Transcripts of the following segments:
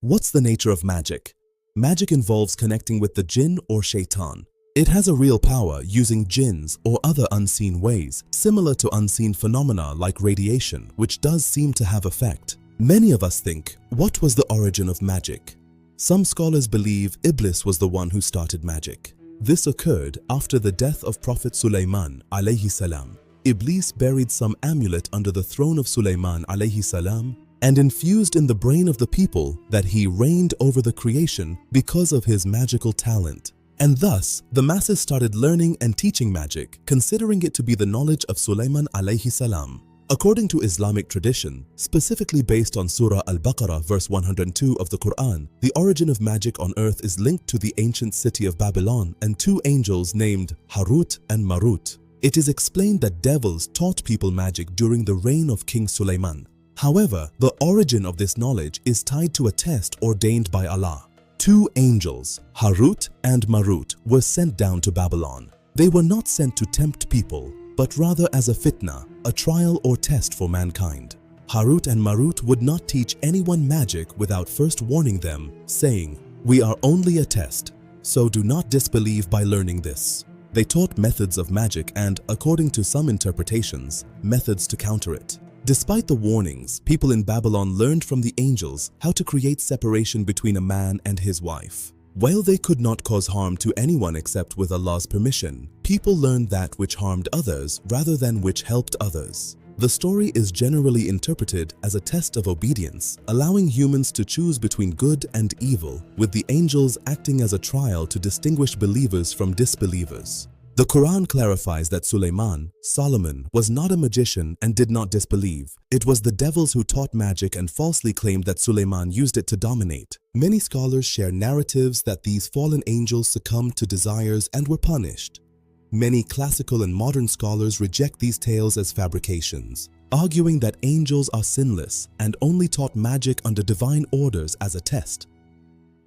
What's the nature of magic? Magic involves connecting with the jinn or shaitan. It has a real power using jinns or other unseen ways, similar to unseen phenomena like radiation, which does seem to have effect. Many of us think, what was the origin of magic? Some scholars believe Iblis was the one who started magic. This occurred after the death of Prophet Sulaiman alayhi salam. Iblis buried some amulet under the throne of Sulaiman alayhi salam and infused in the brain of the people that he reigned over the creation because of his magical talent. And thus, the masses started learning and teaching magic, considering it to be the knowledge of Sulaiman alayhi salam. According to Islamic tradition, specifically based on Surah Al-Baqarah verse 102 of the Quran, the origin of magic on earth is linked to the ancient city of Babylon and two angels named Harut and Marut. It is explained that devils taught people magic during the reign of King Sulaiman. However, the origin of this knowledge is tied to a test ordained by Allah. Two angels, Harut and Marut, were sent down to Babylon. They were not sent to tempt people, but rather as a fitna, a trial or test for mankind. Harut and Marut would not teach anyone magic without first warning them, saying, "We are only a test, so do not disbelieve by learning this." They taught methods of magic and, according to some interpretations, methods to counter it. Despite the warnings, people in Babylon learned from the angels how to create separation between a man and his wife. While they could not cause harm to anyone except with Allah's permission, people learned that which harmed others rather than which helped others. The story is generally interpreted as a test of obedience, allowing humans to choose between good and evil, with the angels acting as a trial to distinguish believers from disbelievers. The Quran clarifies that Solomon, was not a magician and did not disbelieve. It was the devils who taught magic and falsely claimed that Sulaiman used it to dominate. Many scholars share narratives that these fallen angels succumbed to desires and were punished. Many classical and modern scholars reject these tales as fabrications, arguing that angels are sinless and only taught magic under divine orders as a test.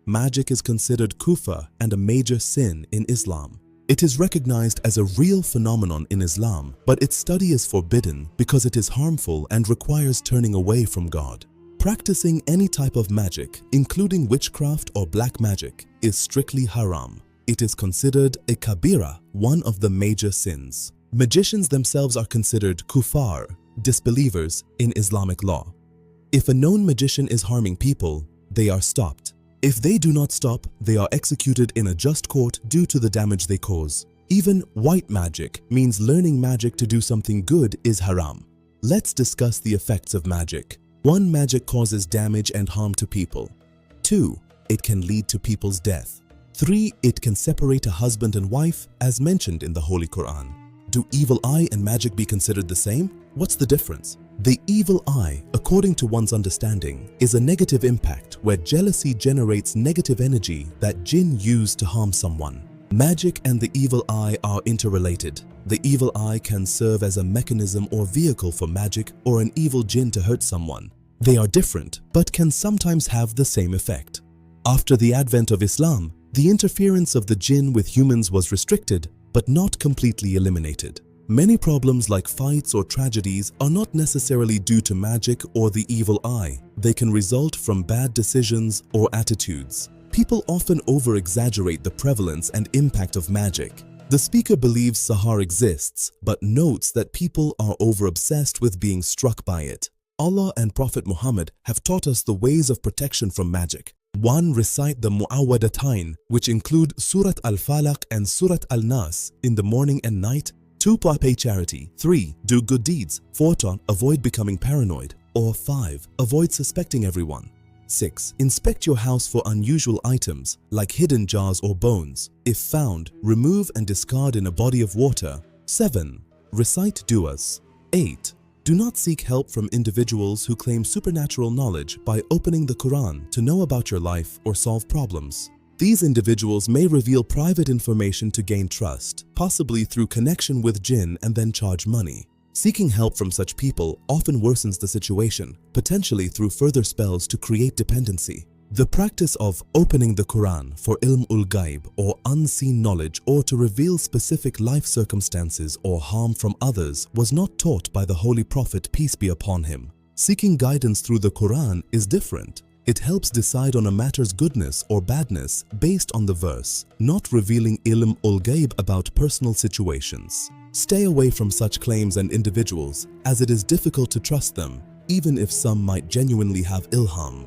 Magic is considered kufr and a major sin in Islam. It is recognized as a real phenomenon in Islam, but its study is forbidden because it is harmful and requires turning away from God. Practicing any type of magic, including witchcraft or black magic, is strictly haram. It is considered a kabira, one of the major sins. Magicians themselves are considered kuffar, disbelievers in Islamic law. If a known magician is harming people, they are stopped. If they do not stop, they are executed in a just court due to the damage they cause. Even white magic means learning magic to do something good is haram. Let's discuss the effects of magic. 1. Magic causes damage and harm to people. 2. It can lead to people's death. 3. It can separate a husband and wife, as mentioned in the Holy Quran. Do evil eye and magic be considered the same? What's the difference? The evil eye, according to one's understanding, is a negative impact where jealousy generates negative energy that jinn use to harm someone. Magic and the evil eye are interrelated. The evil eye can serve as a mechanism or vehicle for magic or an evil jinn to hurt someone. They are different, but can sometimes have the same effect. After the advent of Islam, the interference of the jinn with humans was restricted, but not completely eliminated. Many problems like fights or tragedies are not necessarily due to magic or the evil eye. They can result from bad decisions or attitudes. People often over-exaggerate the prevalence and impact of magic. The speaker believes Sahar exists, but notes that people are over-obsessed with being struck by it. Allah and Prophet Muhammad have taught us the ways of protection from magic. 1. Recite the Mu'awwadatayn, which include Surat Al-Falaq and Surat Al-Nas in the morning and night. 2. Pay charity. 3. Do good deeds. 4. Avoid becoming paranoid. Or 5. Avoid suspecting everyone. 6. Inspect your house for unusual items like hidden jars or bones. If found, remove and discard in a body of water. 7. Recite du'as. 8. Do not seek help from individuals who claim supernatural knowledge by opening the Quran to know about your life or solve problems. These individuals may reveal private information to gain trust, possibly through connection with jinn, and then charge money. Seeking help from such people often worsens the situation, potentially through further spells to create dependency. The practice of opening the Quran for ilm ul ghaib or unseen knowledge or to reveal specific life circumstances or harm from others was not taught by the Holy Prophet, peace be upon him. Seeking guidance through the Quran is different. It helps decide on a matter's goodness or badness based on the verse, not revealing ilm ul ghaib about personal situations. Stay away from such claims and individuals, as it is difficult to trust them, even if some might genuinely have ilham.